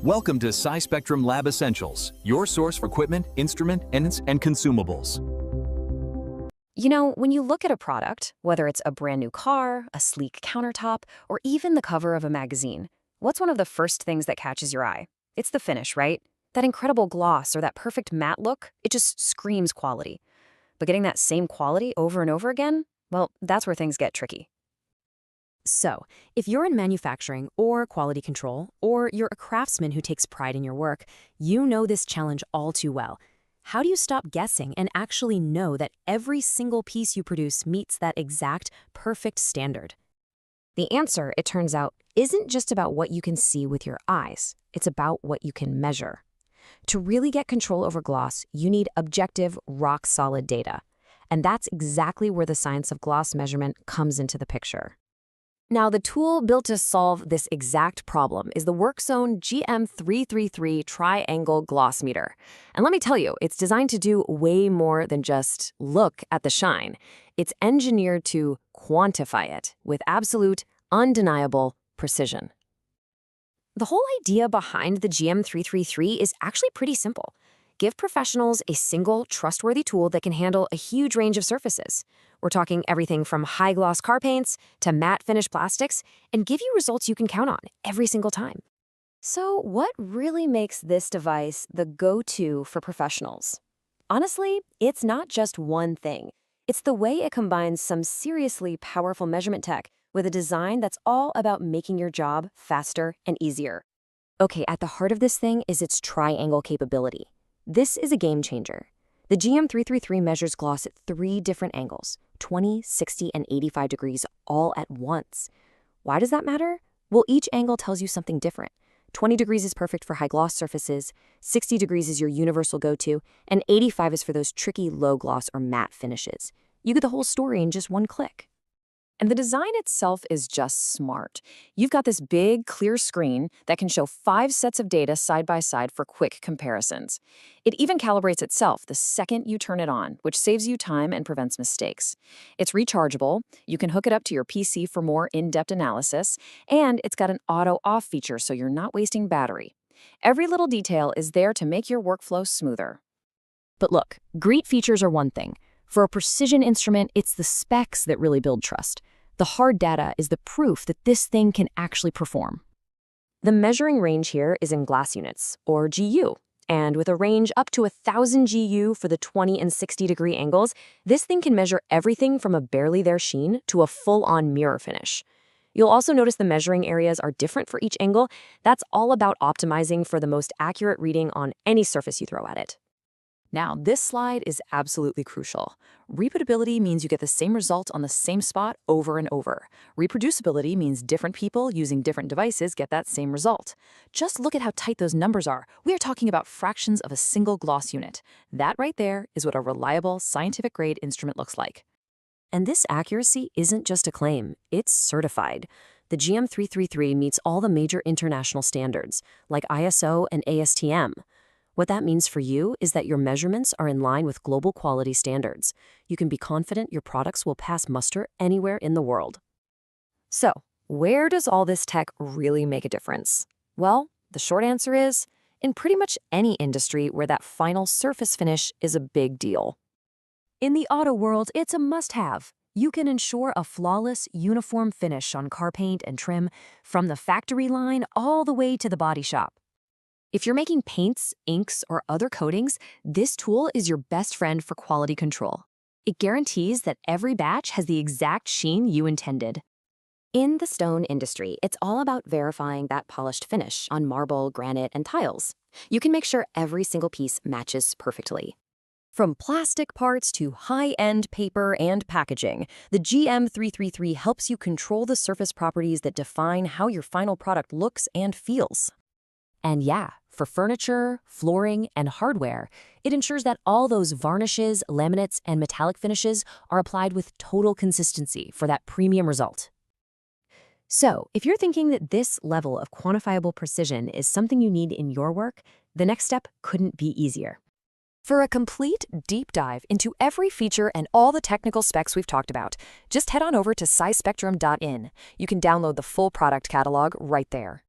Welcome to SciSpectrum Lab Essentials, your source for equipment, instrument, and consumables. You know, when you look at a product, whether it's a brand new car, a sleek countertop, or even the cover of a magazine, what's one of the first things that catches your eye? It's the finish, right? That incredible gloss or that perfect matte look, it just screams quality. But getting that same quality over and over again, well, that's where things get tricky. So, if you're in manufacturing or quality control, or you're a craftsman who takes pride in your work, you know this challenge all too well. How do you stop guessing and actually know that every single piece you produce meets that exact, perfect standard? The answer, it turns out, isn't just about what you can see with your eyes. It's about what you can measure. To really get control over gloss, you need objective, rock-solid data. And that's exactly where the science of gloss measurement comes into the picture. Now, the tool built to solve this exact problem is the Workzone GM-333 Triangle Gloss Meter. And let me tell you, it's designed to do way more than just look at the shine. It's engineered to quantify it with absolute, undeniable precision. The whole idea behind the GM-333 is actually pretty simple. Give professionals a single, trustworthy tool that can handle a huge range of surfaces. We're talking everything from high-gloss car paints to matte finish plastics, and give you results you can count on every single time. So what really makes this device the go-to for professionals? Honestly, it's not just one thing. It's the way it combines some seriously powerful measurement tech with a design that's all about making your job faster and easier. Okay, at the heart of this thing is its triangle capability. This is a game changer. The GM-333 measures gloss at 3 different angles, 20, 60, and 85 degrees all at once. Why does that matter? Well, each angle tells you something different. 20 degrees is perfect for high-gloss surfaces, 60 degrees is your universal go-to, and 85 is for those tricky low-gloss or matte finishes. You get the whole story in just one click. And the design itself is just smart. You've got this big, clear screen that can show 5 sets of data side by side for quick comparisons. It even calibrates itself the second you turn it on, which saves you time and prevents mistakes. It's rechargeable, you can hook it up to your PC for more in-depth analysis, and it's got an auto-off feature so you're not wasting battery. Every little detail is there to make your workflow smoother. But look, great features are one thing. For a precision instrument, it's the specs that really build trust. The hard data is the proof that this thing can actually perform. The measuring range here is in glass units, or GU, and with a range up to 1,000 GU for the 20 and 60 degree angles, this thing can measure everything from a barely there sheen to a full-on mirror finish. You'll also notice the measuring areas are different for each angle. That's all about optimizing for the most accurate reading on any surface you throw at it. Now, this slide is absolutely crucial. Repeatability means you get the same result on the same spot over and over. Reproducibility means different people using different devices get that same result. Just look at how tight those numbers are. We are talking about fractions of a single gloss unit. That right there is what a reliable, scientific-grade instrument looks like. And this accuracy isn't just a claim, it's certified. The GM-333 meets all the major international standards, like ISO and ASTM. What that means for you is that your measurements are in line with global quality standards. You can be confident your products will pass muster anywhere in the world. So, where does all this tech really make a difference? Well, the short answer is, in pretty much any industry where that final surface finish is a big deal. In the auto world, it's a must-have. You can ensure a flawless, uniform finish on car paint and trim, from the factory line all the way to the body shop. If you're making paints, inks, or other coatings, this tool is your best friend for quality control. It guarantees that every batch has the exact sheen you intended. In the stone industry, it's all about verifying that polished finish on marble, granite, and tiles. You can make sure every single piece matches perfectly. From plastic parts to high-end paper and packaging, the GM-333 helps you control the surface properties that define how your final product looks and feels. And yeah, for furniture, flooring, and hardware, it ensures that all those varnishes, laminates, and metallic finishes are applied with total consistency for that premium result. So, if you're thinking that this level of quantifiable precision is something you need in your work, the next step couldn't be easier. For a complete deep dive into every feature and all the technical specs we've talked about, just head on over to SciSpectrum.in. You can download the full product catalog right there.